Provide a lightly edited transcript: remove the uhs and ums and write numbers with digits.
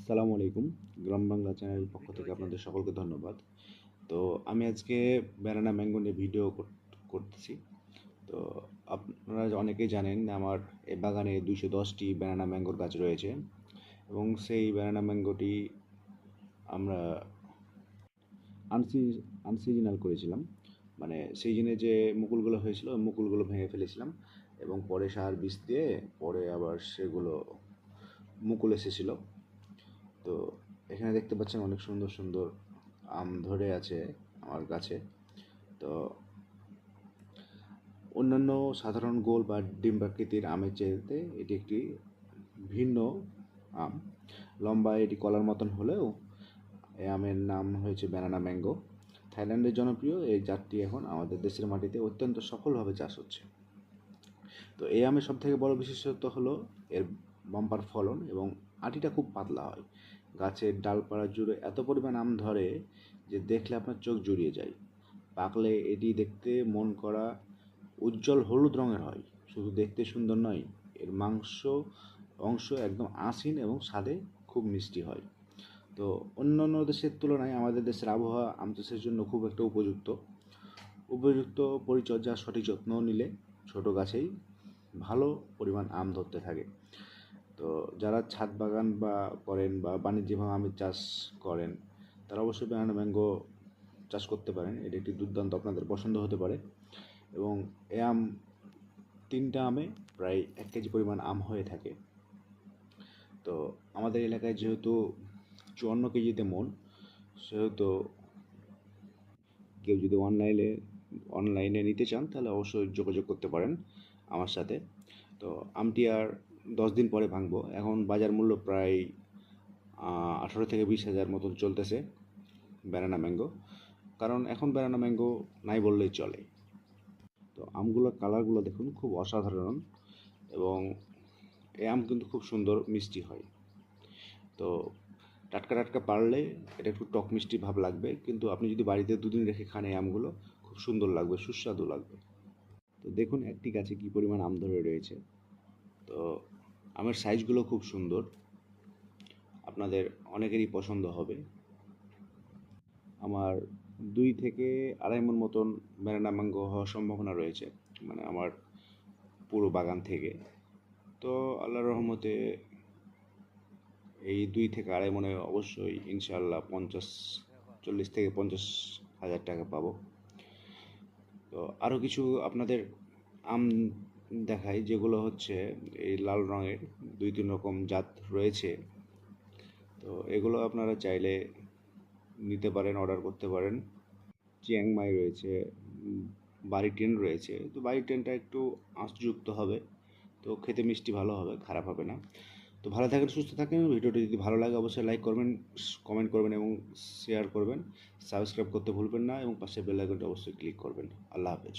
আসসালামু আলাইকুম। গ্রাম বাংলা চ্যানেলের পক্ষ থেকে আপনাদের সকলকে ধন্যবাদ। তো আমি আজকে ব্যানানা ম্যাঙ্গো নিয়ে ভিডিও করতেছি। তো আপনারা অনেকেই জানেন আমার এই বাগানে 210টি ব্যানানা ম্যাঙ্গোর গাছ রয়েছে এবং সেই ব্যানানা ম্যাঙ্গোটি আমরা আনসিজনাল করেছিলাম। মানে সিজনে যে মুকুলগুলো হয়েছিল ওই মুকুলগুলো ভেঙে ফেলেছিলাম এবং পরে সার বিষ দিয়ে পরে আবার সেগুলো মুকুল এসেছিল। তো এখানে দেখতে পাচ্ছেন অনেক সুন্দর সুন্দর আম ধরে আছে আমার গাছে। তো অন্যান্য সাধারণ গোল বা ডিম্বাকৃতির আমের চাইতে এটি একটি ভিন্ন আম। লম্বা এটি কলার মতন হলেও এই আমের নাম হয়েছে ব্যানানা ম্যাঙ্গো। থাইল্যান্ডের জনপ্রিয় এই জাতটি এখন আমাদের দেশের মাটিতে অত্যন্ত সফলভাবে চাষ হচ্ছে। তো এই আমের সবথেকে বড় বিশেষত্ব হলো এর বাম্পার ফলন এবং আটিটা খুব পাতলা হয়। গাছের ডালপালা জুড়ে এত পরিমাণ আম ধরে যে দেখলে আপনার চোখ জুড়িয়ে যায়। পাকলে এটি দেখতে মন করা উজ্জ্বল হলুদ রঙের হয়। শুধু দেখতে সুন্দর নয়, এর অংশ একদম আঁশিন এবং স্বাদে খুব মিষ্টি হয়। তো অন্যান্য দেশের তুলনায় আমাদের দেশের আবহাওয়া আম চাষের জন্য খুব একটা উপযুক্ত পরিচর্যা সঠিক যত্ন নিলে ছোট গাছেই ভালো পরিমাণ আম ধরতে থাকে। তো যারা ছাদ বাগান বা করেন বা বাণিজ্যিকভাবে আমের চাষ করেন তারা অবশ্যই ব্যানানা ম্যাঙ্গো চাষ করতে পারেন। এটি একটি দুর্দান্ত আপনাদের পছন্দ হতে পারে এবং এই আম 3টা আমে প্রায় 1 কেজি পরিমাণ আম হয়ে থাকে। তো আমাদের এলাকায় যেহেতু 54 কেজিতে মন, সেহেতু কেউ যদি অনলাইনে নিতে চান তাহলে অবশ্যই যোগাযোগ করতে পারেন আমার সাথে। তো আমটি আর 10 দিন পরে ভাঙবো। এখন বাজার মূল্য প্রায় 18 থেকে 20 হাজার মতন চলতেছে ব্যানানা ম্যাঙ্গো, কারণ এখন ব্যানানা ম্যাঙ্গো নাই বললেই চলে। তো আমগুলোর কালারগুলো দেখুন, খুব অসাধারণ এবং এই আম কিন্তু খুব সুন্দর মিষ্টি হয়। তো টাটকা টাটকা পারলে এটা একটু টক মিষ্টি ভাব লাগবে, কিন্তু আপনি যদি বাড়িতে 2 দিন রেখে খান এই আমগুলো খুব সুন্দর লাগবে, সুস্বাদু লাগবে। তো দেখুন একটি গাছে কী পরিমাণ আম ধরে রয়েছে। তো আমের সাইজগুলো খুব সুন্দর, আপনাদের অনেকেরই পছন্দ হবে। আমার 2 থেকে 2.5 মণ মতন ব্যানানা ম্যাঙ্গো হওয়ার সম্ভাবনা রয়েছে, মানে আমার পুরো বাগান থেকে। তো আল্লাহর রহমতে এই 2 থেকে 2.5 মণে অবশ্যই ইনশাআল্লাহ 40 থেকে 50 হাজার টাকা পাবো। তো আরও কিছু আপনাদের আম দেখাই, যেগুলো হচ্ছে এই লাল রঙের 2-3 রকম জাত রয়েছে। তো এগুলো আপনারা চাইলে নিতে পারেন, অর্ডার করতে পারেন। চিয়াংমাই রয়েছে, বাড়ি 10 রয়েছে। তো বাড়ি 10টা একটু আঁশযুক্ত হবে, তো খেতে মিষ্টি ভালো হবে, খারাপ হবে না। তো ভালো থাকেন, সুস্থ থাকেন। ভিডিওটি যদি ভালো লাগে অবশ্যই লাইক করবেন, কমেন্ট করবেন এবং শেয়ার করবেন। সাবস্ক্রাইব করতে ভুলবেন না এবং পাশে বেল আইকনটা অবশ্যই ক্লিক করবেন। আল্লাহ হাফেজ।